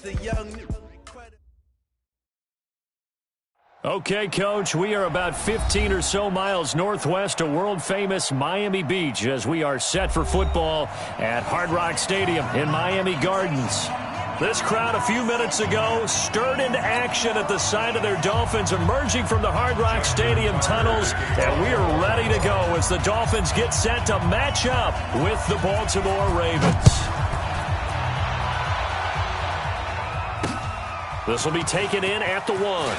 the young. Okay, Coach, we are about 15 or so miles northwest of world-famous Miami Beach as we are set for football at Hard Rock Stadium in Miami Gardens. This crowd a few minutes ago stirred into action at the sight of their Dolphins emerging from the Hard Rock Stadium tunnels, and we are ready to go as the Dolphins get set to match up with the Baltimore Ravens. This will be taken in at the 1.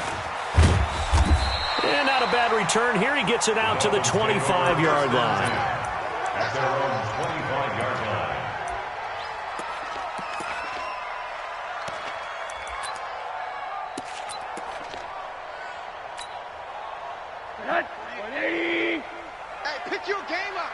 And not a bad return here. He gets it out to the 25-yard line. At their own 25-yard line. Hey, pick your game up.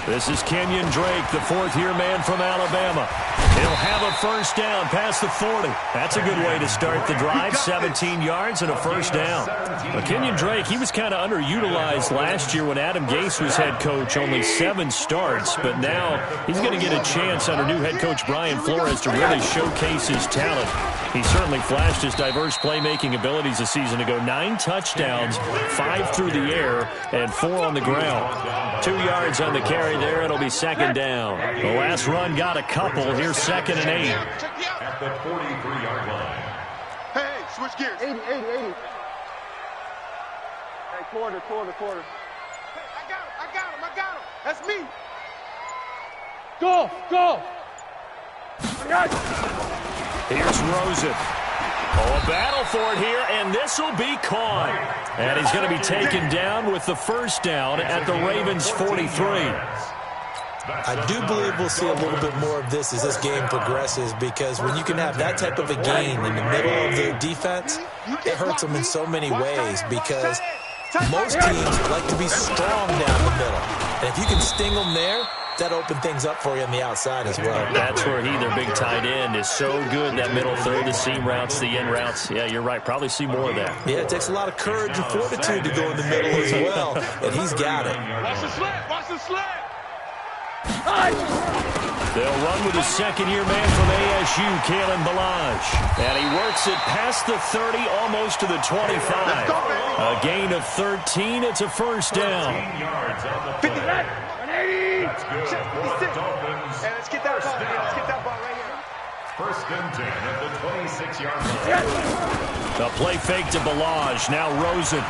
This is Kenyon Drake, the fourth-year man from Alabama. He'll have a first down past the 40. That's a good way to start the drive. 17 yards and a first down. Well, Kenyon Drake, he was kind of underutilized last year when Adam Gase was head coach. Only 7 starts, but now he's going to get a chance under new head coach Brian Flores to really showcase his talent. He certainly flashed his diverse playmaking abilities a season ago. 9 touchdowns, 5 through the air, and 4 on the ground. 2 yards on the carry there. It'll be second down. The last run got a couple. Here's second and 8. At the 43-yard line. Hey, switch gears. 80. Hey, quarter. Hey, I got him. That's me. Go. Here's Rosen. Oh, a battle for it here, and this will be caught. And he's going to be taken down with the first down at the Ravens' 43. I do believe we'll see a little bit more of this as this game progresses, because when you can have that type of a gain in the middle of the defense, it hurts them in so many ways, because most teams like to be strong down the middle. And if you can sting them there, that opened things up for you on the outside as well. That's where their big tight end, is so good. That middle third, the seam routes, the in routes. Yeah, you're right. Probably see more of that. Yeah, it takes a lot of courage and fortitude to go in the middle as well, and he's got it. Watch the sled. They'll run with the second-year man from ASU, Kalen Ballage. And he works it past the 30, almost to the 25. A gain of 13. It's a first down. 50. 180. That's good. Hey, let's get that ball right here. First and 10 at the 26-yard line. The play fake to Ballage. Now Rosen.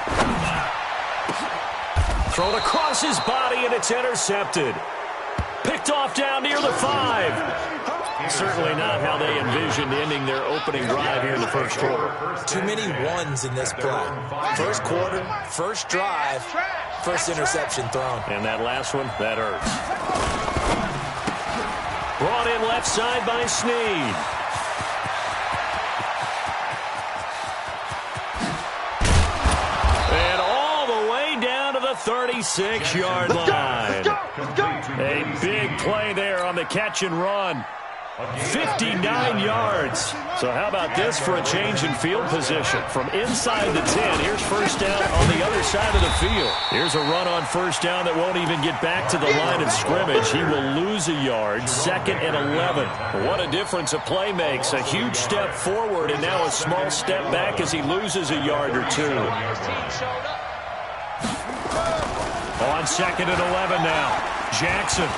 Thrown across his body, and it's intercepted. Picked off down near the 5. Certainly not how they envisioned ending their opening drive here in the first quarter. Too many ones in this play. First quarter, first drive, first interception thrown. And that last one, that hurts. Brought in left side by Snead. And all the way down to the 36-yard line. A big play there on the catch and run. 59 yards. So how about this for a change in field position? From inside the 10, here's first down on the other side of the field. Here's a run on first down that won't even get back to the line of scrimmage. He will lose a yard. Second and 11. What a difference a play makes. A huge step forward and now a small step back as he loses a yard or two. On second and 11 now. Jackson.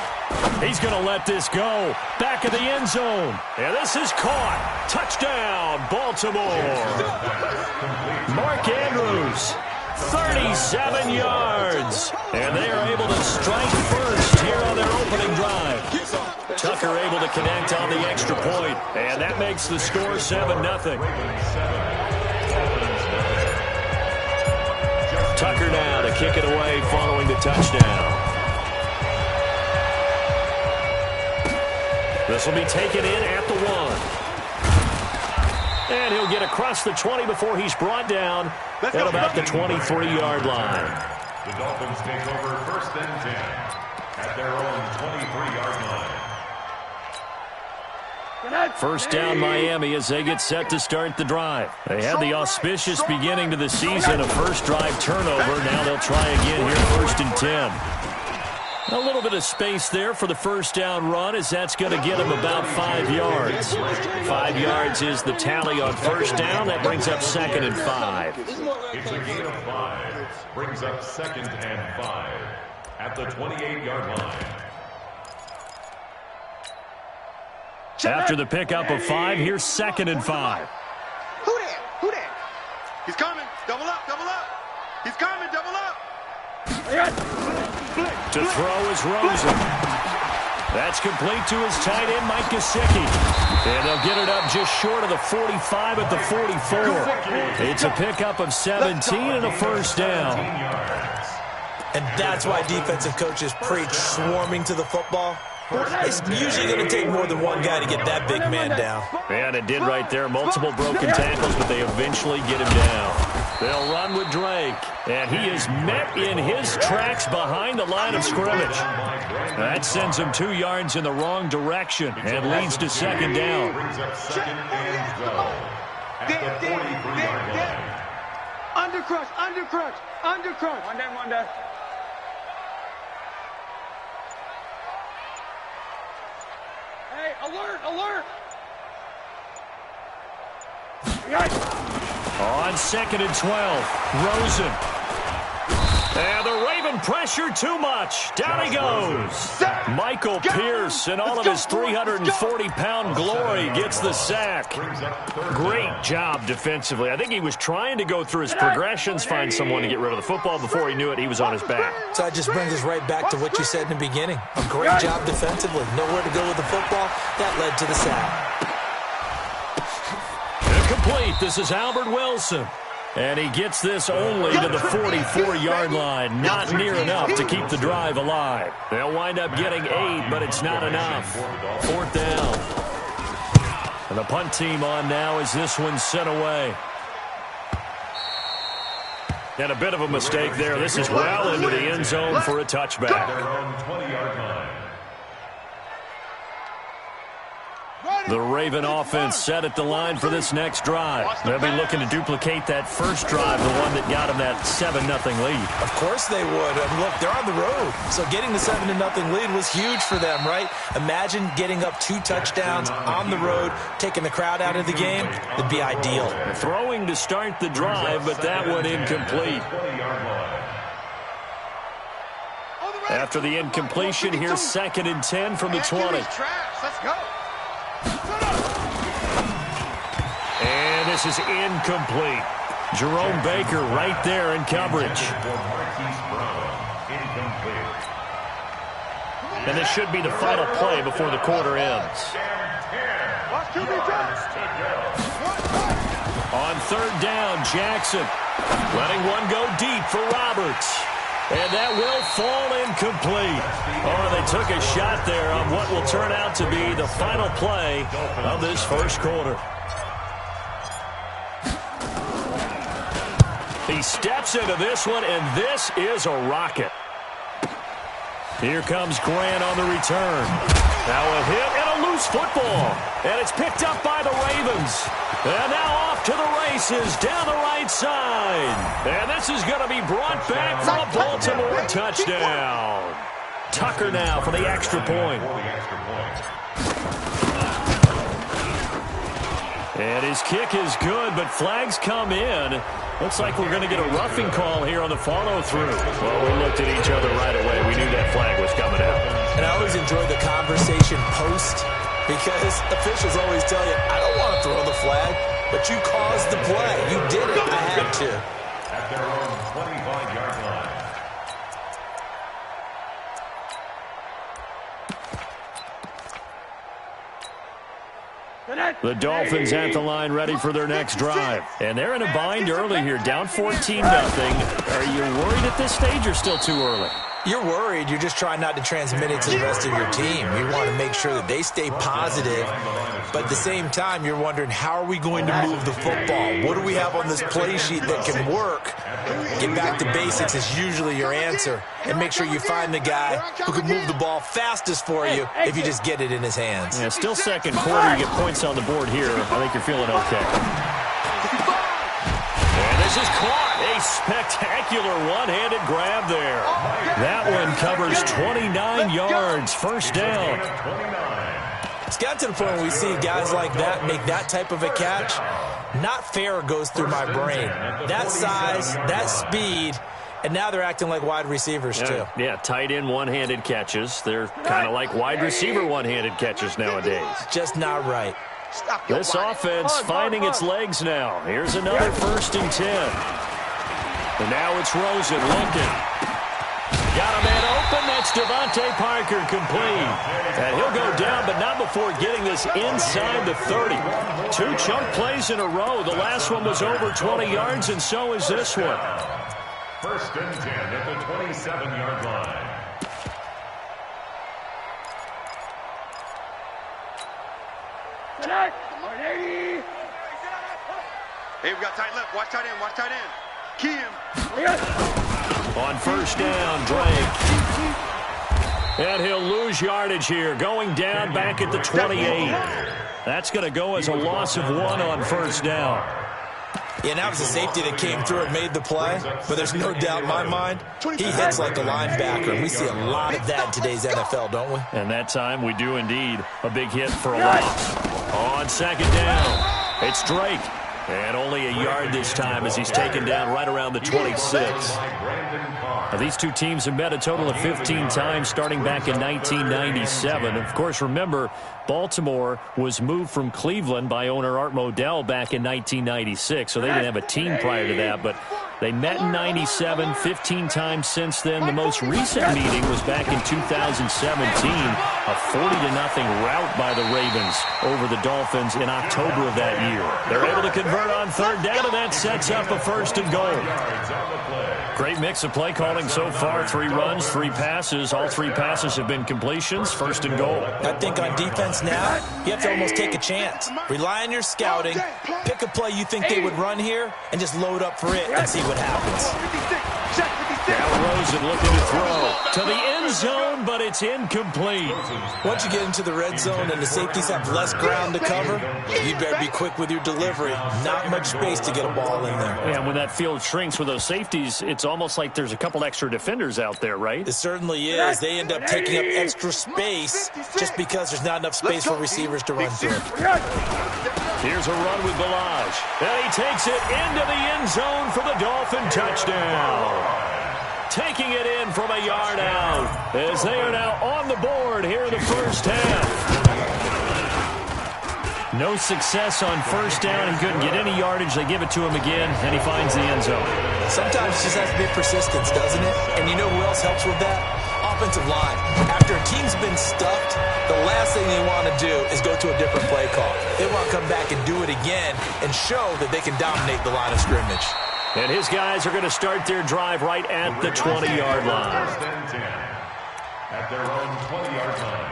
He's going to let this go. Back of the end zone. And this is caught. Touchdown, Baltimore. Mark Andrews, 37 yards. And they are able to strike first here on their opening drive. Tucker able to connect on the extra point. And that makes the score 7-0. Tucker now to kick it away following the touchdown. This will be taken in at the 1. And he'll get across the 20 before he's brought down at about the 23-yard line. The Dolphins take over first and 10 at their own 23-yard line. First down Miami as they get set to start the drive. They had the auspicious beginning to the season, a first drive turnover. Now they'll try again here, first and 10. A little bit of space there for the first down run, as that's going to get him about 5 yards. 5 yards is the tally on first down. That brings up 2nd and 5. It's a gain of 5. Brings up 2nd and 5 at the 28-yard line. After the pickup of 5, here's 2nd and 5. Who that? Who that? He's coming. Double up, double up. He's coming, double up. To throw is Rosen. That's complete to his tight end, Mike Gesicki. And they'll get it up just short of the 45 at the 44. It's a pickup of 17 and a first down. And that's why defensive coaches preach swarming to the football. It's usually going to take more than one guy to get that big man down. And it did right there. Multiple broken tackles, but they eventually get him down. They'll run with Drake. And he is met in his tracks behind the line of scrimmage. That sends him 2 yards in the wrong direction and leads to 2nd down. Brings up 2nd and goal at the 43-yard line. Undercrush, undercrush, undercrush. One down, one down. Hey, alert, alert. On 2nd and 12, Rosen. And the Raven pressure too much. Down he goes. Michael Pierce in all of his 340-pound glory gets the sack. Great job defensively. I think he was trying to go through his progressions, find someone to get rid of the football. Before he knew it, he was on his back. So that just brings us right back to what you said in the beginning. A great job defensively. Nowhere to go with the football. That led to the sack. Incomplete. This is Albert Wilson. And he gets this only to the 44-yard line. Not near enough to keep the drive alive. They'll wind up getting 8, but it's not enough. 4th down. And the punt team on now as this one's sent away. And a bit of a mistake there. This is well into the end zone for a touchback. Their own 20-yard line. The Raven offense set at the line for this next drive. They'll be looking to duplicate that first drive, the one that got them that 7-0 lead. Of course they would. And look, they're on the road. So getting the 7-0 lead was huge for them, right? Imagine getting up 2 touchdowns on the road, taking the crowd out of the game. It'd be ideal. Throwing to start the drive, but that one incomplete. After the incompletion, here's 2nd and 10 from the 20. Let's go. And this is incomplete. Jerome Baker right there in coverage. And this should be the final play before the quarter ends. On 3rd down, Jackson letting one go deep for Roberts. And that will fall incomplete. Oh, they took a shot there on what will turn out to be the final play of this first quarter. He steps into this one, and this is a rocket. Here comes Grant on the return. Now a hit and a loose football. And it's picked up by the Ravens. And now off to the races down the right side. And this is going to be brought back for a Baltimore touchdown. Tucker now for the extra point. And his kick is good, but flags come in. Looks like we're going to get a roughing call here on the follow-through. Well, we looked at each other right away. We knew that flag was coming out. And I always enjoy the conversation post because officials always tell you, I don't want to throw the flag, but you caused the play. You did it. I had to. At their own 25-yard line. The Dolphins at the line ready for their next drive. And they're in a bind early here, down 14-0. Are you worried at this stage or still too early? You're worried. You're just trying not to transmit it to the rest of your team. You want to make sure that they stay positive. But at the same time, you're wondering, how are we going to move the football? What do we have on this play sheet that can work? Get back to basics is usually your answer. And make sure you find the guy who can move the ball fastest for you if you just get it in his hands. Yeah, still second quarter. You get points on the board here. I think you're feeling okay. And This is caught. A spectacular one-handed grab there. That one covers 29 yards. First down. It's got to the point where we see guys like that make that type of a catch. Not fair goes through my brain. That size, that speed, and now they're acting like wide receivers too. Yeah, tight end one-handed catches. They're kind of like wide receiver one-handed catches nowadays. Just not right. This offense finding its legs now. Here's another 1st and 10. And now it's Rosen looking. Got a man open. That's Devontae Parker complete. And he'll go down, but not before getting this inside the 30. 2 chunk plays in a row. The last one was over 20 yards, and so is this one. 1st and 10 at the 27-yard line. Hey, we got tight left. Watch tight end. Watch tight end. Key him. On 1st down, Drake. And he'll lose yardage here. Going down back at the 28. That's going to go as a loss of 1 on 1st down. Yeah, that was a safety that came through and made the play. But there's no doubt in my mind, he hits like a linebacker. And we see a lot of that in today's NFL, don't we? And that time we do indeed. A big hit for a loss. On 2nd down, it's Drake. And only a yard this time as he's taken down right around the 26. Now, these two teams have met a total of 15 times starting back in 1997. Of course, remember, Baltimore was moved from Cleveland by owner Art Modell back in 1996, so they didn't have a team prior to that, but they met in 97, 15 times since then. The most recent meeting was back in 2017, a 40-0 rout by the Ravens over the Dolphins in October of that year. They're able to convert on 3rd down, and that sets up a 1st and goal. Great mix of play calling so far. 3 runs, 3 passes. All 3 passes have been completions. 1st and goal. I think on defense now, you have to almost take a chance. Rely on your scouting. Pick a play you think they would run here, and just load up for it and see what happens. Now Rosen looking to throw to the end zone, but it's incomplete. Once you get into the red zone and the safeties have less ground to cover, you better be quick with your delivery. Not much space to get a ball in there. Yeah, and when that field shrinks with those safeties, it's almost like there's a couple extra defenders out there, right? It certainly is. They end up taking up extra space just because there's not enough space for receivers to run through. Here's a run with Ballage. And he takes it into the end zone for the Dolphin touchdown. Taking it in from a yard out as they are now on the board here in the 1st half. No success on 1st down. He couldn't get any yardage. They give it to him again, and he finds the end zone. Sometimes it just has to be persistence, doesn't it? And you know who else helps with that? Offensive line. After a team's been stuffed, the last thing they want to do is go to a different play call. They want to come back and do it again and show that they can dominate the line of scrimmage. And his guys are going to start their drive right at the 20-yard line. 1st and 10 at their own 20-yard line.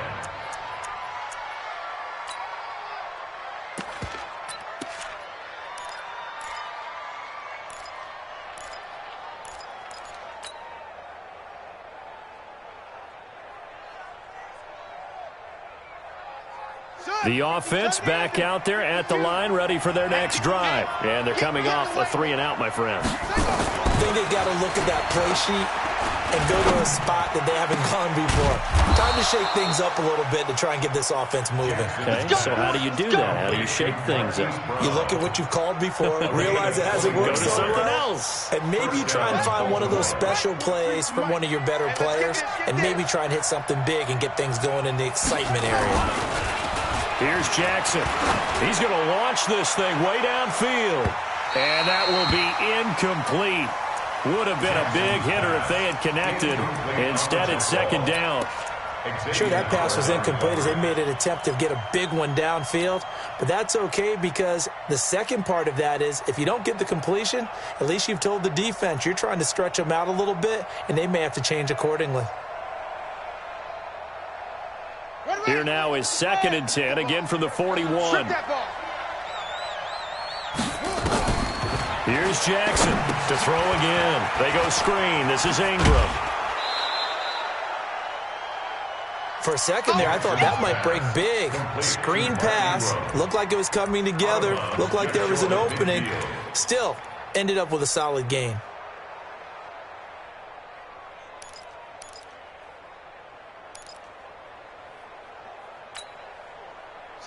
The offense back out there at the line, ready for their next drive. And they're coming off a 3-and-out, my friend. I think they've got to look at that play sheet and go to a spot that they haven't gone before. Time to shake things up a little bit to try and get this offense moving. Okay, so how do you do that? How do you shake things up? You look at what you've called before, realize it hasn't worked Go to so something well, else. and maybe you try and find one of those special plays from one of your better players, and maybe try and hit something big and get things going in the excitement area. Here's Jackson. He's going to launch this thing way downfield. And that will be incomplete. Would have been a big hitter if they had connected. Instead, it's 2nd down. Sure, that pass was incomplete as they made an attempt to get a big one downfield. But that's okay because the second part of that is if you don't get the completion, at least you've told the defense you're trying to stretch them out a little bit, and they may have to change accordingly. Here now is 2nd and 10, again from the 41. Here's Jackson to throw again. They go screen. This is Ingram. For a second there, I thought that might break big. Screen pass. Looked like it was coming together. Looked like there was an opening. Still, ended up with a solid gain.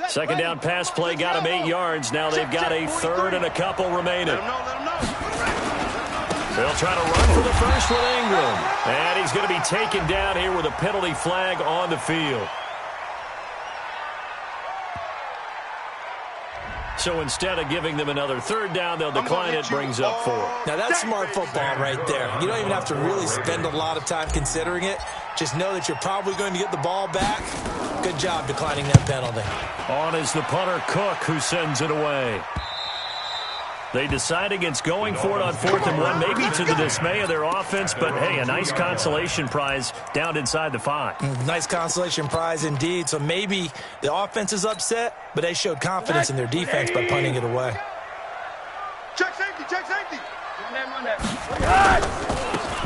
Second down pass play got him 8 yards. Now they've got a third and a couple remaining. They'll try to run for the first with Ingram. And he's going to be taken down here with a penalty flag on the field. So instead of giving them another third down, they'll decline it, brings up 4. Now that's smart football right there. You don't even have to really spend a lot of time considering it. Just know that you're probably going to get the ball back. Good job declining that penalty. On is the punter, Cook, who sends it away. They decide against going for it on 4th and 1, maybe to the dismay of their offense, but hey, a nice consolation prize down inside the 5. Nice consolation prize indeed. So maybe the offense is upset, but they showed confidence in their defense by punting it away. Check safety, check safety.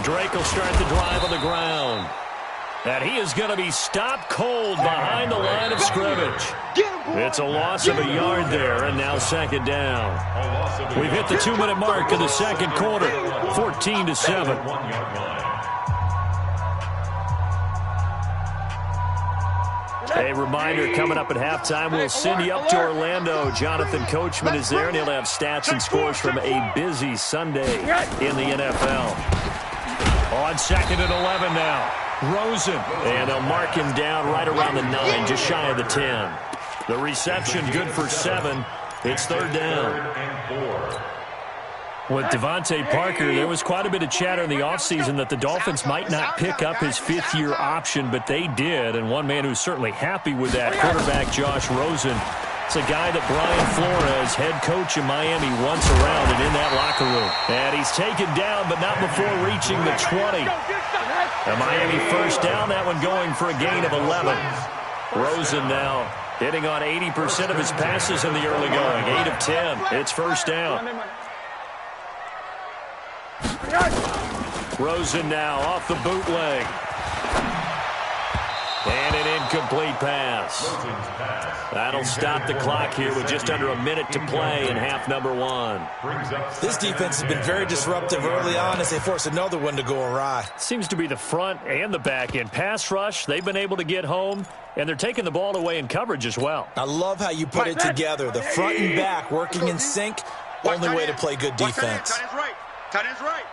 Drake will start the drive on the ground. And he is going to be stopped cold behind the line of scrimmage. It's a loss of a yard there, and now second down. We've hit the 2-minute mark of the second quarter, 14-7. A reminder, coming up at halftime, we'll send you up to Orlando. Jonathan Coachman is there, and he'll have stats and scores from a busy Sunday in the NFL. On 2nd and 11 now. Rosen, and they'll mark him down right around the 9, just shy of the 10. The reception good for 7. It's third down. With Devontae Parker, there was quite a bit of chatter in the offseason that the Dolphins might not pick up his 5th-year option, but they did, and one man who's certainly happy with that, quarterback Josh Rosen. It's a guy that Brian Flores, head coach in Miami, wants around and in that locker room. And he's taken down, but not before reaching the 20. A Miami first down, that one going for a gain of 11. Rosen now hitting on 80% of his passes in the early going. 8 of 10. It's first down. Rosen now off the bootleg. And an incomplete pass. That'll stop the clock here with just under a minute to play in half number 1. This defense has been very disruptive early on as they force another one to go awry. Seems to be the front and the back end. Pass rush, they've been able to get home, and they're taking the ball away in coverage as well. I love how you put it together. The front and back working in sync, only way to play good defense. Tight end's right. Tight end's right.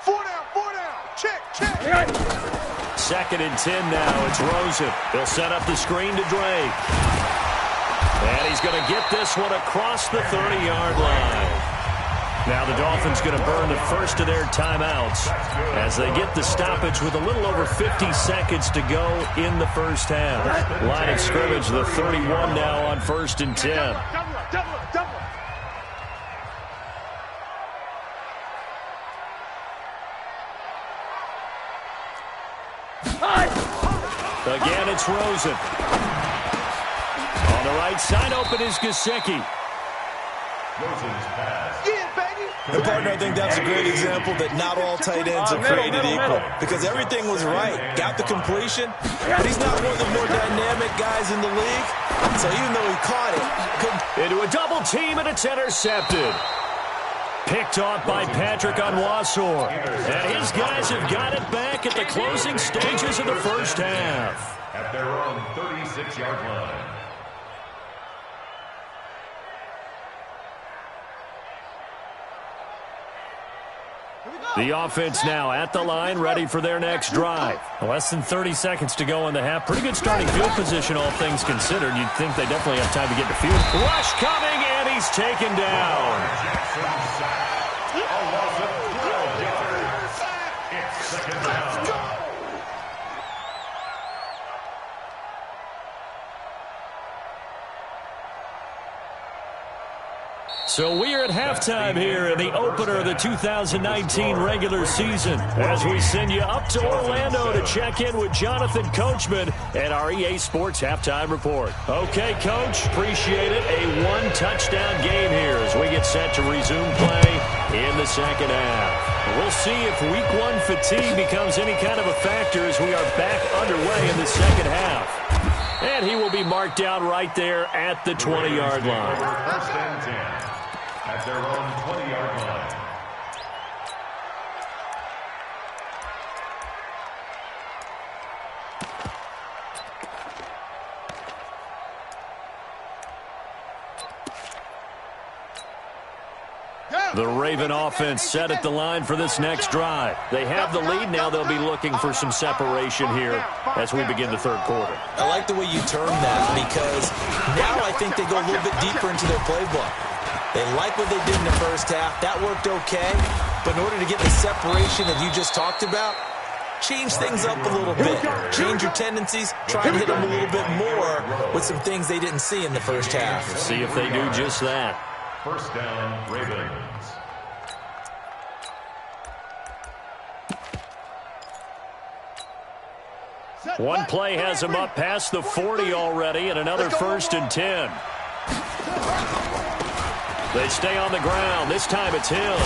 4 down, 4 down. Check. 2nd and 10 now. It's Rosen. He'll set up the screen to Drake. And he's going to get this one across the 30-yard line. Now the Dolphins going to burn the first of their timeouts as they get the stoppage with a little over 50 seconds to go in the first half. Line of scrimmage, the 31 now on 1st and 10. Double. Again, it's Rosen. On the right side, open is Gesicki. And partner, I think that's a great example that not all tight ends are created equal, because everything was right. Got the completion, but he's not one of the more dynamic guys in the league. So even though he caught it, couldn't. Into a double team, and it's intercepted. Picked off by Patrick Onwuasor. And his guys have got it back at the closing stages of the first half. At their own 36-yard line. The offense now at the line, ready for their next drive. Less than 30 seconds to go in the half. Pretty good starting field position, all things considered. You'd think they definitely have time to get the field. Rush coming, and he's taken down. So we are at halftime here in the opener of the 2019 regular season as we send you up to Orlando to check in with Jonathan Coachman at our EA Sports Halftime Report. Okay, Coach, appreciate it. A one-touchdown game here as we get set to resume play in the second half. We'll see if Week 1 fatigue becomes any kind of a factor as we are back underway in the second half. And he will be marked down right there at the 20-yard line. First and 10. At their own 20-yard line. The Raven offense set at the line for this next drive. They have the lead. Now they'll be looking for some separation here as we begin the third quarter. I like the way you term that because now I think they go a little bit deeper into their playbook. They like what they did in the first half. That worked okay. But in order to get the separation that you just talked about, change things up a little bit. Change your tendencies. Try and hit them a little bit more with some things they didn't see in the first half. See if they do just that. First down, Ravens. One play has him up past the 40 already, and another 1st and 10. They stay on the ground. This time it's Hill.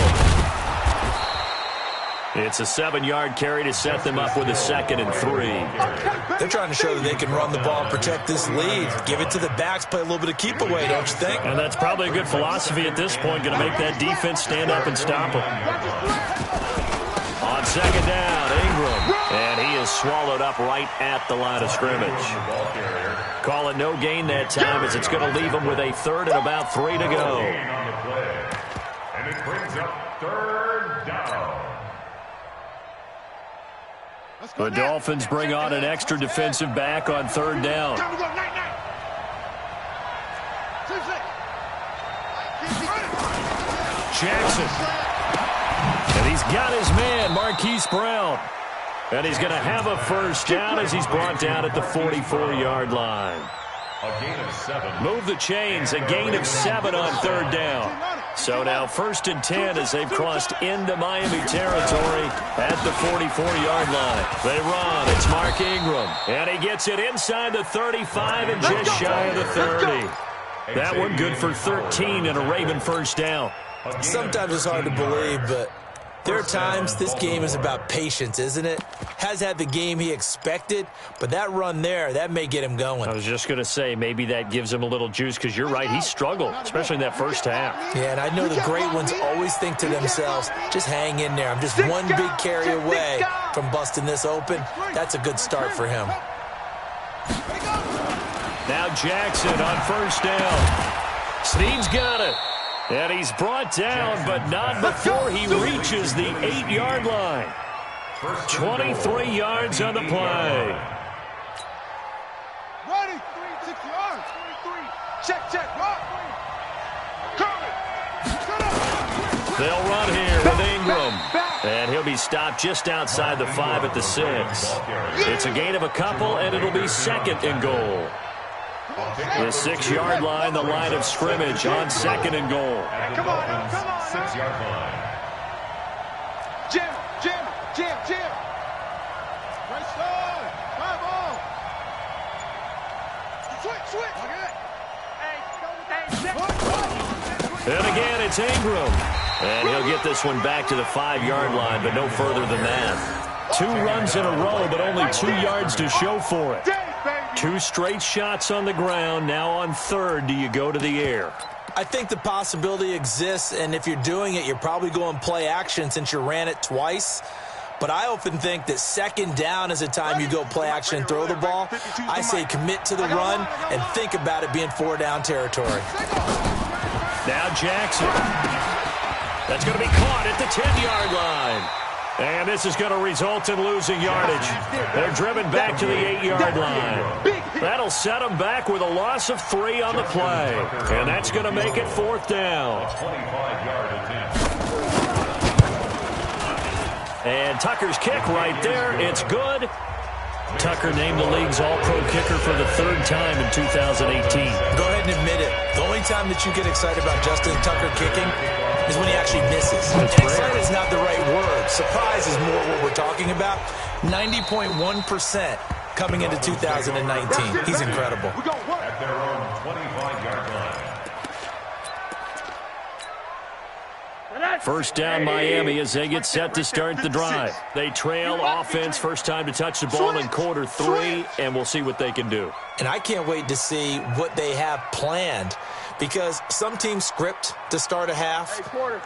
It's a 7-yard carry to set them up with a 2nd and 3. They're trying to show that they can run the ball and protect this lead. Give it to the backs, play a little bit of keep away, don't you think? And that's probably a good philosophy at this point, going to make that defense stand up and stop them. On 2nd down, Ingram. And he is swallowed up right at the line of scrimmage. Call it no gain that time as it's going to leave them with a 3rd and about 3 to go. And it brings up 3rd down. The Dolphins bring on an extra defensive back on 3rd down. Jackson. And he's got his man, Marquise Brown. And he's going to have a 1st down as he's brought down at the 44-yard line. A gain of 7. Move the chains, a gain of 7 on 3rd down. So now 1st and 10 as they've crossed into Miami territory at the 44-yard line. They run. It's Mark Ingram. And he gets it inside the 35 and just shy of the 30. That one good for 13 and a Raven 1st down. Sometimes it's hard to believe, but there are times this game is about patience, isn't it? Has had the game he expected, but that run there, that may get him going. I was just going to say, maybe that gives him a little juice because you're right, he struggled, especially in that first half. Yeah, and I know the great ones always think to themselves, just hang in there. I'm just one big carry away from busting this open. That's a good start for him. Now Jackson on 1st down. Snead's got it. And he's brought down, but not before he reaches the 8-yard line. 23 yards on the play. Ready, 6 yards. 23. Check. They'll run here with Ingram. And he'll be stopped just outside the 5 at the 6. It's a gain of a couple, and it'll be 2nd and goal. The 6-yard line, the line of scrimmage on 2nd and goal. Come on. 6-yard line. Jim. Right side. Five on. Switch. And again, it's Ingram. And he'll get this one back to the 5-yard line, but no further than that. 2 runs in a row, but only 2 yards to show for it. 2 straight shots on the ground. Now on 3rd, do you go to the air? I think the possibility exists, and if you're doing it, you're probably going play action since you ran it twice. But I often think that 2nd down is a time you go play action and throw the ball. I say commit to the run and think about it being 4-down territory. Now Jackson. That's going to be caught at the 10-yard line. And this is going to result in losing yardage. They're driven back to the 8-yard line. That'll set them back with a loss of 3 on the play. And that's going to make it 4th down. 25-yard attempt. And Tucker's kick right there. It's good. Tucker named the league's all-pro kicker for the 3rd time in 2018. Go ahead and admit it. The only time that you get excited about Justin Tucker kicking is when he actually misses. And excited is not the right word. Surprise is more what we're talking about. 90.1% coming into 2019. He's incredible. At their own 25-yard line. 1st down Miami as they get set to start the drive. They trail offense, first time to touch the ball in quarter 3, and we'll see what they can do. And I can't wait to see what they have planned, because some teams script to start a half.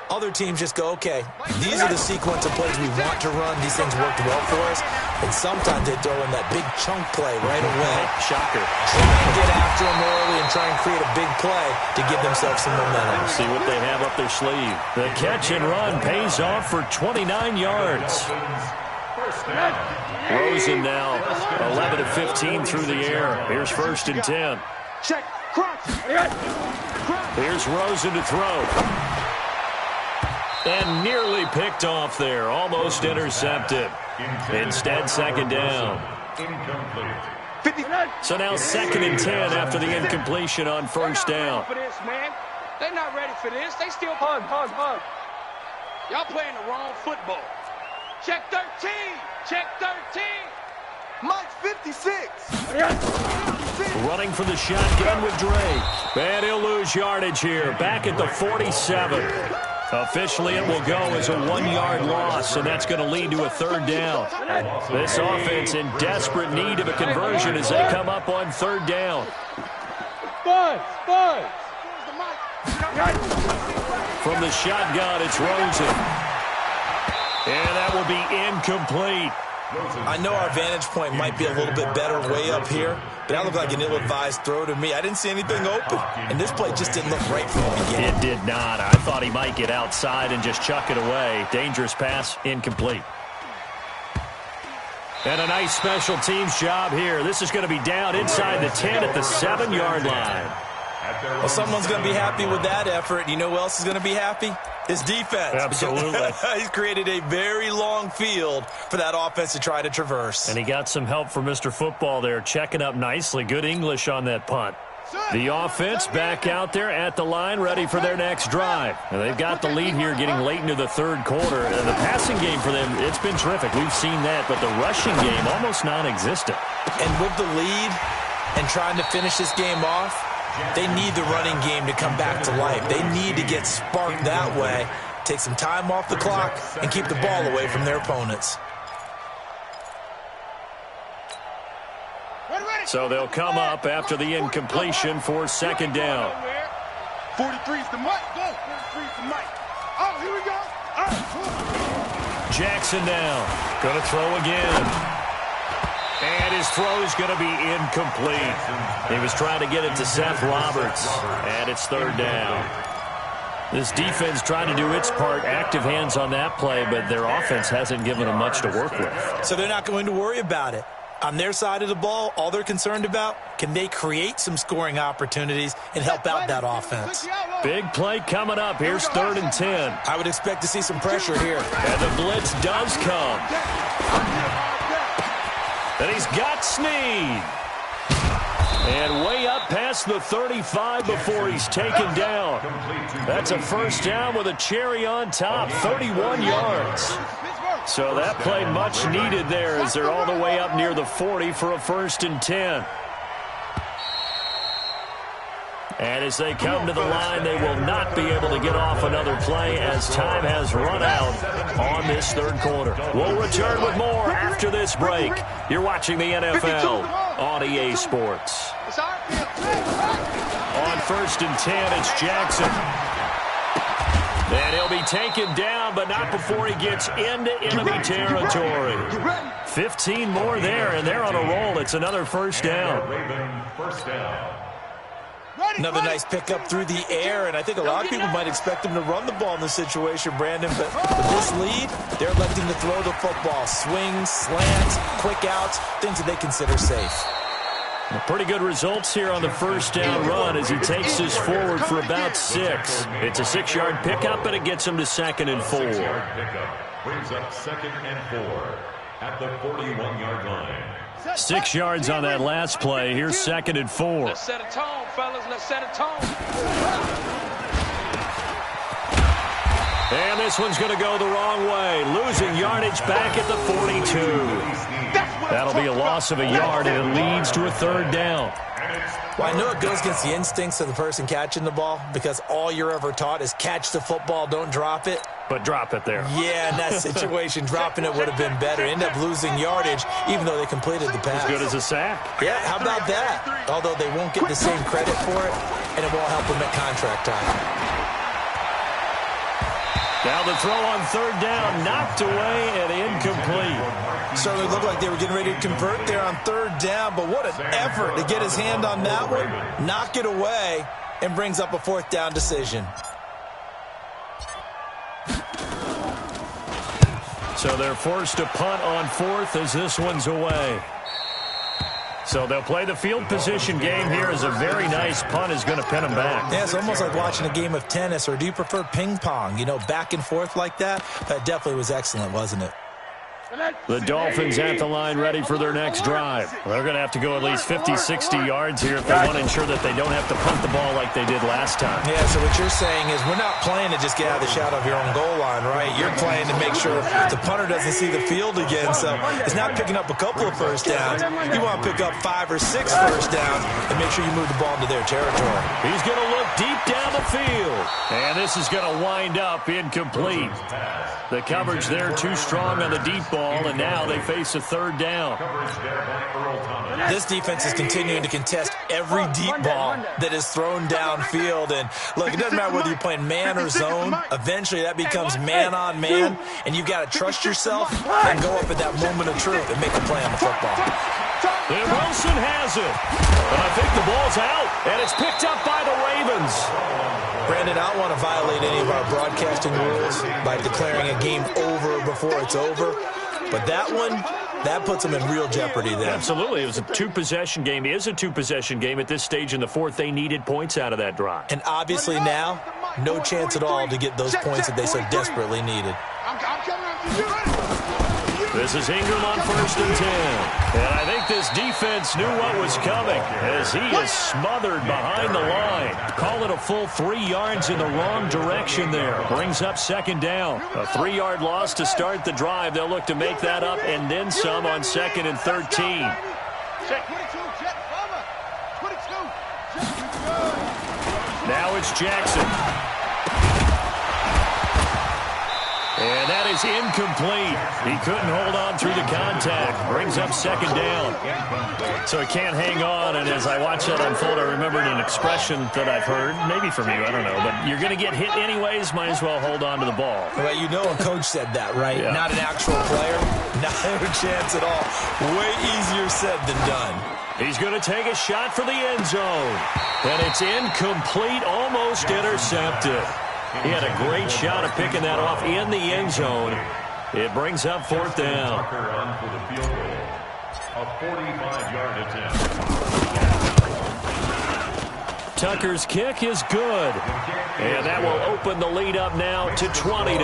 Other teams just go, okay, these are the sequence of plays we want to run. These things worked well for us. And sometimes they throw in that big chunk play right away. Shocker. Try and get after them early and try and create a big play to give themselves some momentum. See what they have up their sleeve. The catch and run pays off for 29 yards. Rosen now 11 of 15 through the air. Here's 1st and 10. Check. Crunch. Here's Rosen to throw. And nearly picked off there. Almost intercepted. Instead, 2nd down. So now 2nd and 10 after the incompletion on 1st down. They're not ready for this. They still hug. Y'all playing the wrong football. Check 13. Check 13. Mike 56. Running for the shotgun with Drake. And he'll lose yardage here. Back at the 47. Officially, it will go as a 1-yard loss, and that's going to lead to a 3rd down. This offense in desperate need of a conversion as they come up on 3rd down. From the shotgun, it's Rosen. And that will be incomplete. I know our vantage point might be a little bit better way up here, but that looked like an ill-advised throw to me. I didn't see anything open, and this play just didn't look right from the beginning. It did not. I thought he might get outside and just chuck it away. Dangerous pass, incomplete. And a nice special teams job here. This is going to be down inside the 10 at the 7-yard line. Well, someone's going to be happy with that effort. You know who else is going to be happy? His defense. Absolutely. He's created a very long field for that offense to try to traverse. And he got some help from Mr. Football there, checking up nicely. Good English on that punt. The offense back out there at the line, ready for their next drive. And they've got the lead here getting late into the 3rd quarter. And the passing game for them, it's been terrific. We've seen that, but the rushing game almost non-existent. And with the lead and trying to finish this game off, they need the running game to come back to life. They need to get sparked that way, take some time off the clock, and keep the ball away from their opponents. So they'll come up after the incompletion for 2nd down. 43's the Mike. 43's the Mike. Oh, here we go. Jackson now. Going to throw again. And his throw is going to be incomplete. He was trying to get it to Seth Roberts. And it's 3rd down. This defense trying to do its part. Active hands on that play, but their offense hasn't given them much to work with. So they're not going to worry about it. On their side of the ball, all they're concerned about, can they create some scoring opportunities and help out that offense? Big play coming up. Here's 3rd and 10. I would expect to see some pressure here. And the blitz does come. And he's got Snead. And way up past the 35 before he's taken down. That's a 1st down with a cherry on top, 31 yards. So that play much needed there as they're all the way up near the 40 for a 1st and 10. And as they come to the line, they will not be able to get off another play as time has run out on this 3rd quarter. We'll return with more after this break. You're watching the NFL on EA Sports. On 1st and 10, it's Jackson. And he'll be taken down, but not before he gets into enemy territory. 15 more there, and they're on a roll. It's another 1st down. Another nice pickup through the air, and I think a lot of people might expect them to run the ball in this situation, Brandon, but with this lead, they're electing to throw the football. Swings, slants, quick outs, things that they consider safe. Pretty good results here on the 1st down run as he takes this forward for about 6. It's a 6-yard pickup, and it gets him to 2nd and 4. Brings up 2nd and 4 at the 41-yard line. 6 yards on that last play. Here's 2nd and 4. Let's set a tone, fellas. Let's set a tone. And this one's going to go the wrong way. Losing yardage back at the 42. That'll be a loss of a yard, and it leads to a 3rd down. Well, I know it goes against the instincts of the person catching the ball because all you're ever taught is catch the football, don't drop it. but drop it there. Yeah, in that situation, dropping it would have been better. End up losing yardage, even though they completed the pass. As good as a sack. Yeah, how about that? Although they won't get the same credit for it, and it won't help them at contract time. Now the throw on third down, knocked away and incomplete. Certainly looked like they were getting ready to convert there on third down, but what an effort to get his hand on that one, knock it away, and brings up a fourth down decision. So they're forced to punt on fourth as this one's away. So they'll play the field position game here as a very nice punt is going to pin them back. Yeah, it's almost like watching a game of tennis, or do you prefer ping pong? You know, back and forth like that? That definitely was excellent, wasn't it? The Dolphins at the line ready for their next drive. They're going to have to go at least 50, 60 yards here if they want to ensure that they don't have to punt the ball like they did last time. Yeah, so what you're saying is we're not playing to just get out of the shadow of your own goal line, right? You're playing to make sure the punter doesn't see the field again, so it's not picking up a couple of first downs. You want to pick up 5 or 6 first downs and make sure you move the ball into their territory. He's going to look deep down the field, and this is going to wind up incomplete. The coverage there too strong on the deep ball, and now they face a third down. This defense is continuing to contest every deep ball that is thrown downfield. And look, it doesn't matter whether you're playing man or zone. Eventually that becomes man on man, and you've got to trust yourself and go up at that moment of truth and make a play on the football. And Wilson has it. And I think the ball's out, and it's picked up by the Ravens. Brandon, I don't want to violate any of our broadcasting rules by declaring a game over before it's over. But that one, that puts them in real jeopardy there. Absolutely. It was a two-possession game. It is a two-possession game at this stage in the fourth. They needed points out of that drive. And obviously now, no chance at all to get those points that they so desperately needed. This is Ingram on 1st and 10. And I think this defense knew what was coming as he is smothered behind the line. Call it a full 3 yards in the wrong direction there. Brings up second down. A 3-yard loss to start the drive. They'll look to make that up and then some on 2nd and 13. Now it's Jackson. And that is incomplete. He couldn't hold on through the contact. Brings up second down. So he can't hang on, and as I watch that unfold, I remembered an expression that I've heard, maybe from you, I don't know, but you're going to get hit anyways, might as well hold on to the ball. Well, you know a coach said that, right? Yeah. Not an actual player. Not a chance at all. Way easier said than done. He's going to take a shot for the end zone. And it's incomplete, almost intercepted. He had a great shot of picking that off in the end zone. It brings up fourth down. A 45-yard attempt. Tucker's kick is good. And that will open the lead up now to 20-7.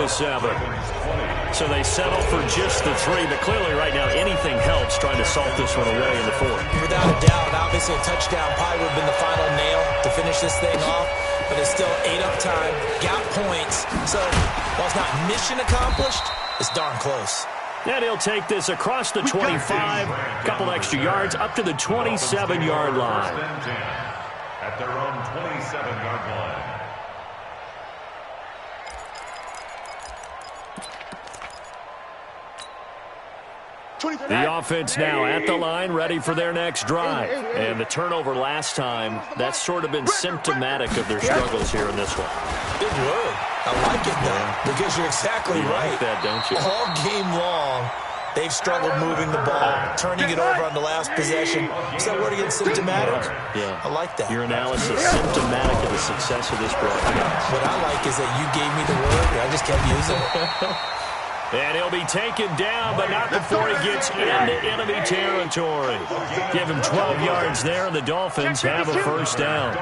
So they settle for just the 3, but clearly right now anything helps trying to salt this one away in the fourth. Without a doubt, obviously a touchdown probably would have been the final nail to finish this thing off. But it's still 8 up time, got points. So while it's not mission accomplished, it's darn close. And he'll take this across the 25, a couple extra yards, up to the 27-yard line. At their own 27-yard line. The offense now at the line, ready for their next drive. And the turnover last time, that's sort of been symptomatic of their struggles here in this one. Big word. I like it, though, because you're exactly right. You like that, don't you? All game long, they've struggled moving the ball, turning it over on the last possession. Is that word again, symptomatic? Yeah. I like that. Your analysis, symptomatic of the success of this broadcast. What I like is that you gave me the word, and I just kept using it. And he'll be taken down, but not before he gets into enemy territory. Give him 12 yards there, and the Dolphins have a first down.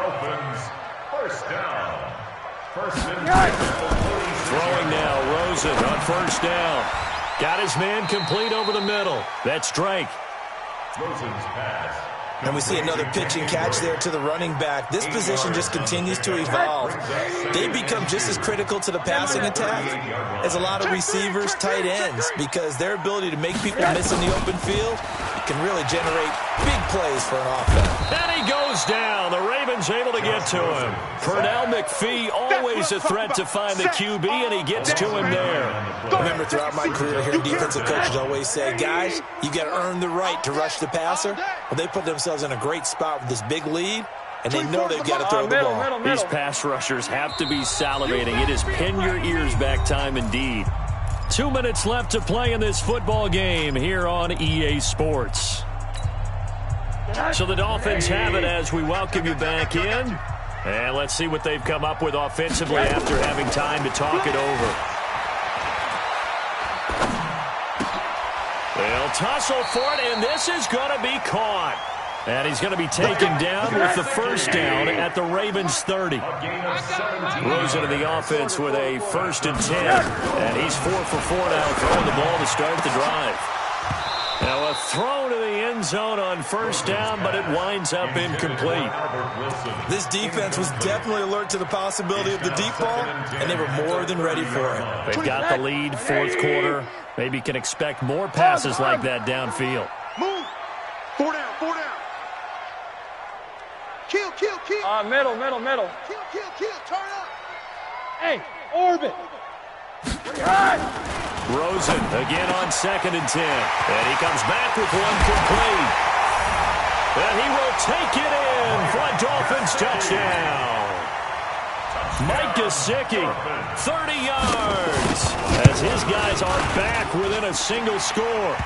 First down. Throwing now, Rosen on first down. Got his man complete over the middle. That's Drake. Rosen's pass. And we see another pitch and catch there to the running back. This position just continues to evolve. They become just as critical to the passing attack as a lot of receivers, tight ends, because their ability to make people miss in the open field can really generate big plays for an offense. And he goes down. The Ravens able to get to him. Pernell McPhee, always a threat to find the QB, and he gets to him there. I remember throughout my career hearing defensive coaches always say, guys, you got to earn the right to rush the passer. Well, they put themselves in a great spot with this big lead, and they know they've got to throw the ball. These pass rushers have to be salivating. It is pin your ears back time indeed. 2 minutes left to play in this football game here on EA Sports. So the Dolphins have it as we welcome you back in. And let's see what they've come up with offensively after having time to talk it over. They'll tussle for it, and this is going to be caught. And he's going to be taken down with the first down at the Ravens 30. Rose into the offense with a 1st and 10. And he's 4 for 4 now, throwing the ball to start the drive. Now a throw to the end zone on 1st down, but it winds up incomplete. This defense was definitely alert to the possibility of the deep ball, and they were more than ready for it. They've got the lead, 4th quarter. Maybe can expect more passes like that downfield. Move. 4 down, 4 down. Kill. Middle. Kill. Turn up. Hey, orbit. Rosen again on 2nd and 10. And he comes back with one complete. And he will take it in for a Dolphins touchdown. Mike Gesicki, 30 yards, as his guys are back within a single score.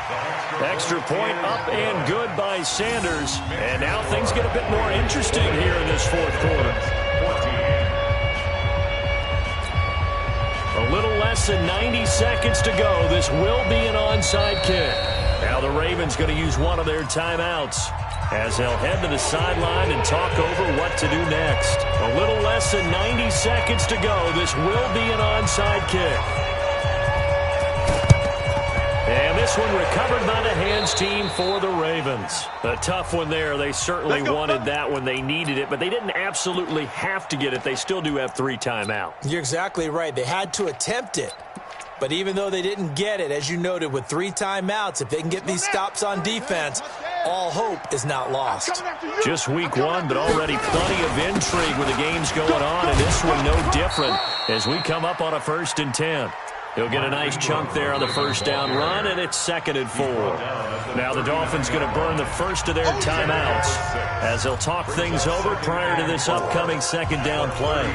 Extra point up and good by Sanders. And now things get a bit more interesting here in this 4th quarter. A little less than 90 seconds to go. This will be an onside kick. Now the Ravens going to use one of their timeouts as they'll head to the sideline and talk over what to do next. A little less than 90 seconds to go. This will be an onside kick. And this one recovered by the hands team for the Ravens. A tough one there. They certainly wanted that when they needed it, but they didn't absolutely have to get it. They still do have 3 timeouts. You're exactly right. They had to attempt it. But even though they didn't get it, as you noted, with 3 timeouts, if they can get these stops on defense, all hope is not lost. Just week 1, but already plenty of intrigue with the games going on, and this one no different as we come up on a 1st and 10. He'll get a nice chunk there on the 1st down run, and it's 2nd and 4. Now the Dolphins going to burn the first of their timeouts as they'll talk things over prior to this upcoming 2nd down play.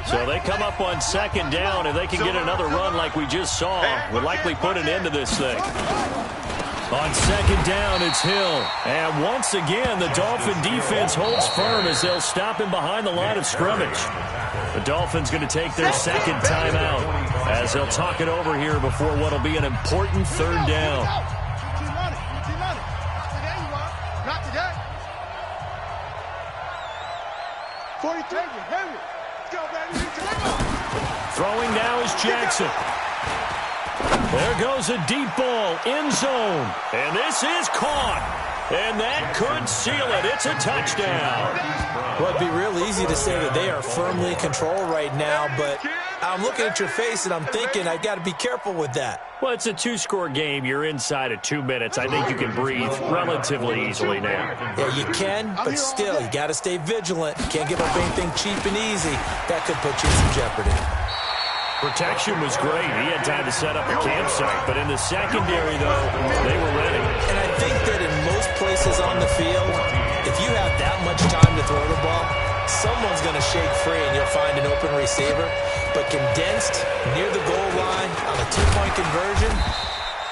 So they come up on 2nd down, and they can get another run like we just saw. Would likely put an end to this thing. On 2nd down, it's Hill. And once again, the Dolphin defense holds firm as they'll stop him behind the line of scrimmage. The Dolphins going to take their 2nd timeout as they'll talk it over here before what will be an important 3rd down. Not today. 42. Throwing now is Jackson. There goes a deep ball, end zone. And this is caught. And that could seal it. It's a touchdown. Well, it'd be real easy to say that they are firmly in control right now, but I'm looking at your face and I'm thinking I've got to be careful with that. Well, it's a 2-score game. You're inside of 2 minutes. I think you can breathe relatively easily now. Yeah, you can, but still, you got to stay vigilant. You can't give up anything cheap and easy. That could put you in some jeopardy. Protection was great. He had time to set up a campsite, but in the secondary, though, they were ready. And I think that in most places on the field, if you have that much time to throw the ball, someone's going to shake free and you'll find an open receiver. But condensed near the goal line on a 2-point conversion,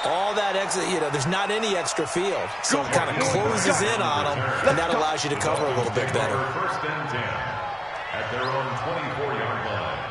all that extra, there's not any extra field. So it kind of closes in on them, and that allows you to cover a little bit better. 1st and 10 at their own 24-yard line.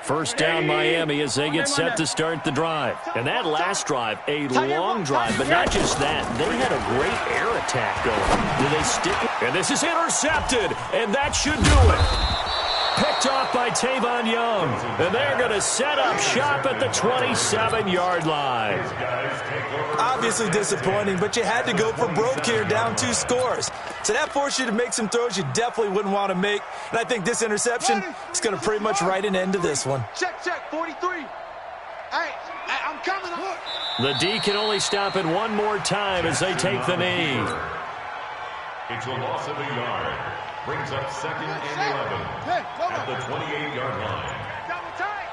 First down Miami as they get set to start the drive. And that last drive, a long drive, but not just that. They had a great air attack going. Did they stick? And this is intercepted, and that should do it. Picked off by Tavon Young. And they're going to set up shop at the 27-yard line. Obviously disappointing, but you had to go for broke here, down 2 scores. So that forced you to make some throws you definitely wouldn't want to make. And I think this interception is going to pretty much write an end to this one. Check, 43. Hey, I'm coming. The D can only stop it one more time as they take the knee. It's a loss of a yard. Brings up 2nd and 11 at the 28-yard line. Double tight.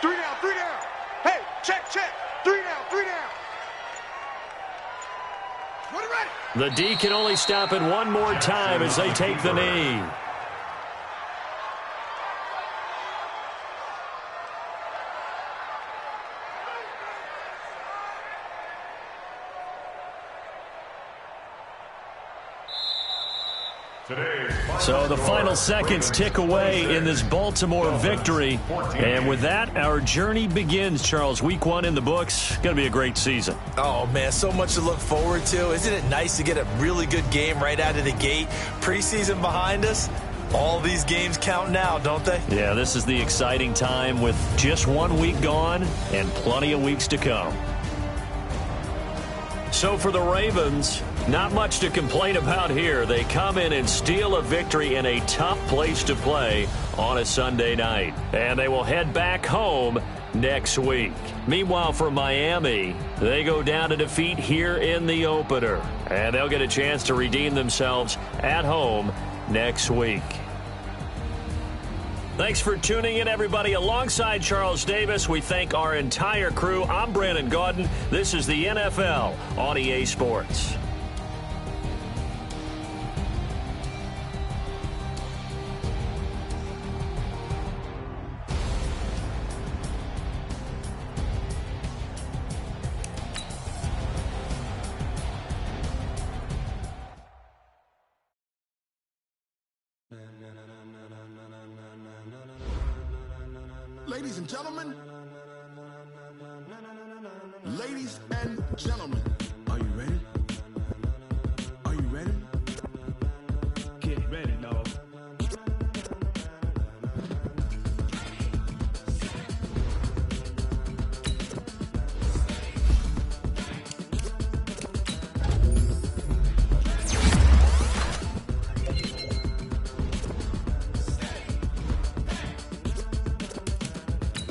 3 down. Hey, check. 3 down. The D can only stop it one more time as they take the knee. So the final seconds tick away in this Baltimore victory. And with that, our journey begins, Charles. Week 1 in the books. Going to be a great season. Oh, man, so much to look forward to. Isn't it nice to get a really good game right out of the gate? Preseason behind us. All these games count now, don't they? Yeah, this is the exciting time with just 1 week gone and plenty of weeks to come. So for the Ravens, not much to complain about here. They come in and steal a victory in a tough place to play on a Sunday night. And they will head back home next week. Meanwhile, for Miami, they go down to defeat here in the opener. And they'll get a chance to redeem themselves at home next week. Thanks for tuning in, everybody. Alongside Charles Davis, we thank our entire crew. I'm Brandon Gaudin. This is the NFL on EA Sports. Ladies and gentlemen, are you ready? Are you ready? Get ready, dog.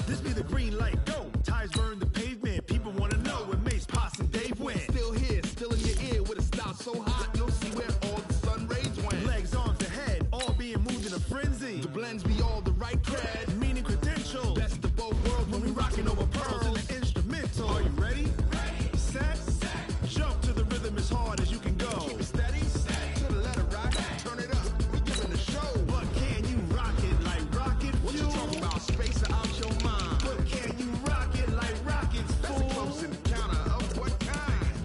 This be the green light, go. Tires burn the pavement. People want to know when Mace, Poss, and Dave went. Still here, still in your ear with a style so hot, you'll see where all the sun rays went. Legs, arms, and head, all being moved in a frenzy. The blends be all the right cred, meaning credentials. Best of both worlds when we rocking over pearls in the instrumental. Are you ready? Ready. Set. Jump to the rhythm as hard as you can go. Keep it steady. To the letter right. Turn it up. We giving the show. But can you rock it like rocket fuel? What you talking about? Space out your mind. But can you rock it like rockets, fool? That's a close encounter of what kind?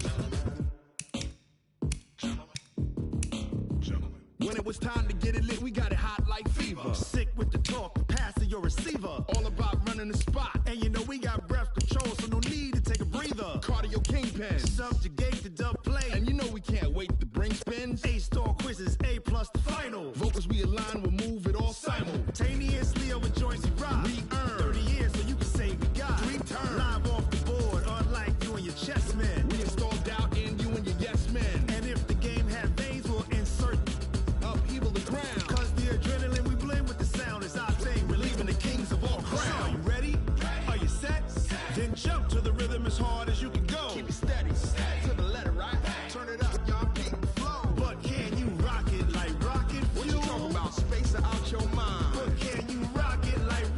Gentlemen. When it was time to get it lit, we got it hot like fever. Sick with the talk, passing your receiver. All about running the spot. And you know we got breath control, so no need to take a breather. Cardio kingpin, subjugate the dub play. And you know we can't wait to bring spins. A-star quizzes, A+ the final. Vocals we align, we'll move it all simultaneously over joints we rock. We earn 30 years so you can say we got 3 turns. Live off the board, unlike you and your chess men. We install doubt in you and your yes men. And if the game had veins, we'll insert upheaval the ground. Cause the adrenaline we blend with the sound is our thing. Relieving the kings of all crowns. Are you ready? Are you set? Then jump to the rhythm as hard as you can go. Keep it steady. To the letter right. Turn it up, y'all beat the flow. But can you rock it like rocket fuel? What you talking about? Space out your mind. But can you rock it like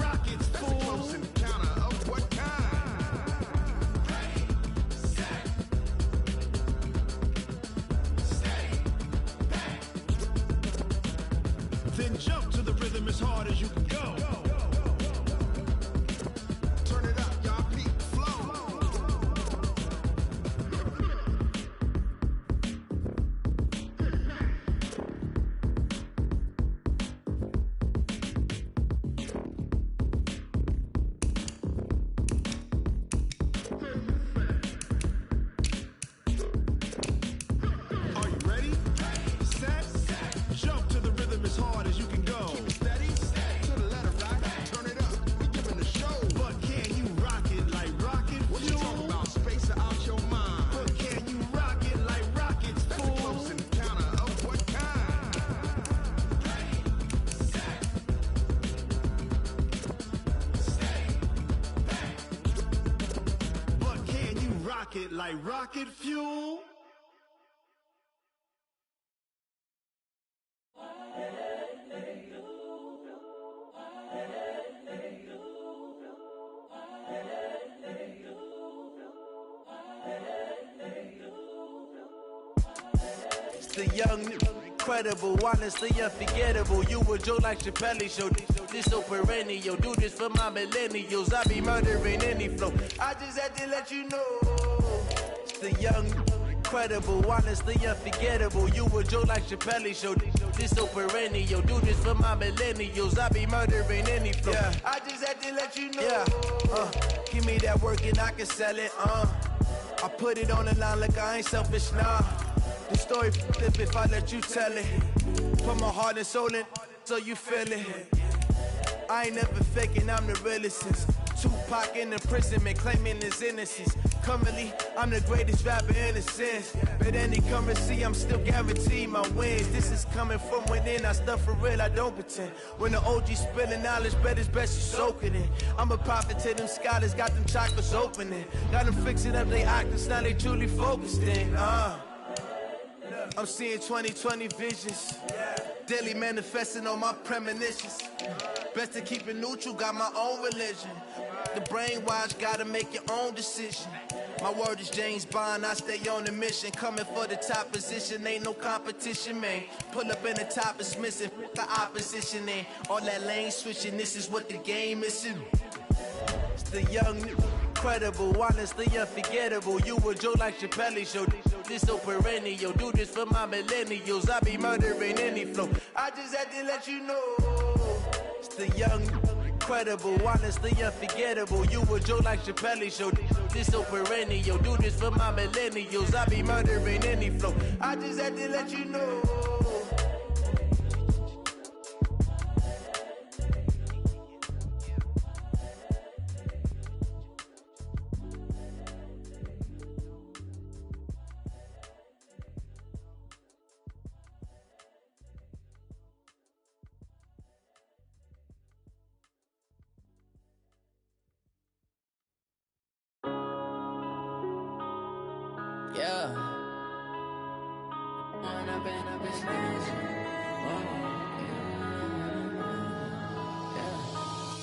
it like rocket fuel. The young, incredible, honestly unforgettable. You a joke like Chappelle show. This so perennial. Do this for my millennials. I be murdering any flow. I just had to let you know. It's the young, incredible, honestly unforgettable. You a joke like Chappelle show. This so perennial. Do this for my millennials. I be murdering any flow. Yeah. I just had to let you know. Yeah. Give me that work and I can sell it. I put it on the line like I ain't selfish, nah. The story flip if I let you tell it. Put my heart and soul in so you feel it. I ain't never faking, I'm the realest since Tupac in imprisonment, claiming his innocence. Currently, I'm the greatest rapper in a sense. But any currency, I'm still guaranteed my wins. This is coming from within, I stuff for real, I don't pretend. When the OG spilling knowledge, bet it's best you soak it in. I'm a prophet to them scholars, got them chakras opening. Got them fixing up they octaves, now they truly focused in. I'm seeing 2020 visions, daily manifesting on my premonitions. Best to keep it neutral, got my own religion. The brainwash, gotta make your own decision. My word is James Bond, I stay on the mission. Coming for the top position, ain't no competition, man. Pull up in the top is missing, the opposition ain't. All that lane switching, this is what the game is. It's the young, incredible, honestly unforgettable. You a joke like Chappelle show. This so perennial. Do this for my millennials. I be murdering any flow. I just had to let you know. It's the young, incredible, honestly unforgettable. You a joke like Chappelle show. This so perennial. Do this for my millennials. I be murdering any flow. I just had to let you know. Yeah.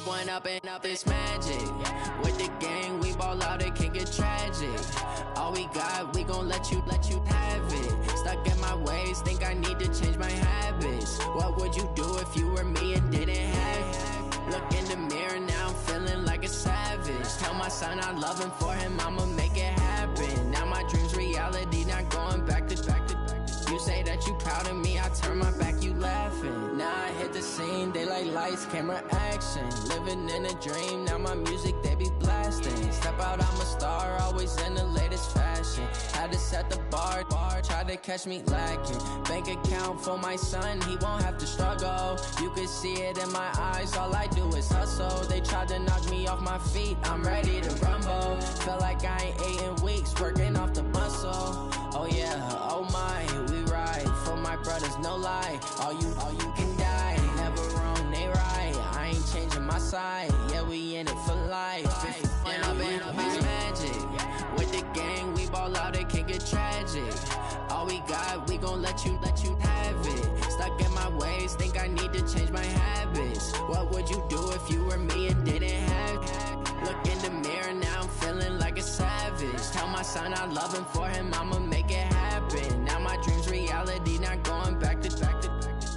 One up and up is magic. With the gang, we ball out, it can get tragic. All we got, we gon' let you have it. Stuck in my ways, think I need to change my habits. What would you do if you were me and didn't have it? Look in the mirror, now I'm feeling like a savage. Tell my son I love him, for him I'ma make it happen. Now my dream's reality, not going back to. You say that you proud of me, I turn my back, you laughing. Now I hit the scene, they like lights, camera, action. Living in a dream, now my music, they be blasting. Step out, I'm a star, always in the latest fashion. Had to set the bar, try to catch me lacking. Bank account for my son, he won't have to struggle. You can see it in my eyes, all I do is hustle. They tried to knock me off my feet, I'm ready to rumble. Feel like I ain't ate in weeks, working off the muscle. Oh yeah, oh my, we ride for my brothers, no lie. All you can die, never wrong, they right. I ain't changing my side, yeah, we in it for life. And I've been magic. With the gang, we ball out, it can get tragic. All we got, we gon' let you have it. Stuck in my ways, think I need to change my habits. What would you do if you were me and didn't have it? Look in the mirror, now I'm feeling like a savage. Tell my son I love him, for him I'ma make it happen. Now my dream's reality, not going back to.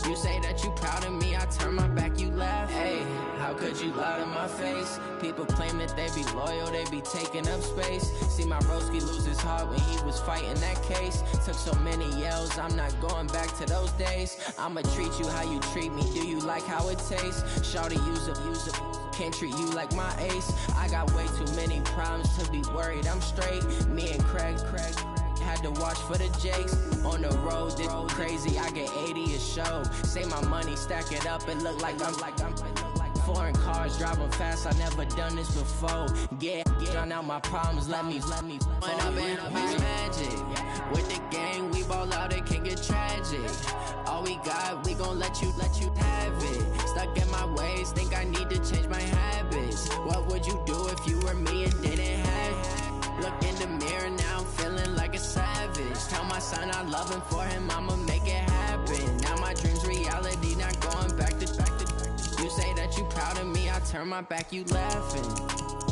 You say that you proud of me, I turn my back, you laugh. Hey, how could you lie to my face? People claim that they be loyal, they be taking up space. See my broski lose his heart when he was fighting that case. Took so many yells, I'm not going back to those days. I'ma treat you how you treat me, do you like how it tastes? Shawty, use it, can't treat you like my ace. I got way too many problems to be worried, I'm straight. Me and Craig had to watch for the Jakes. On the road, this crazy, I get 80 a show. Say my money, stack it up, it look like I'm foreign cars, driving fast, I never done this before. Get drown out my problems, let me When up and magic. With the gang, we ball out, it can get tragic. All we got, we gon' let you have it. Stuck in my ways, think I need to change my habits. What would you do if you were me and didn't have it? Look in the mirror, now I'm feeling like a savage. Tell my son I love him, for him I'ma make it happen. Now my dream's reality, not going back to. You say that you proud of me, I turn my back, you laughing.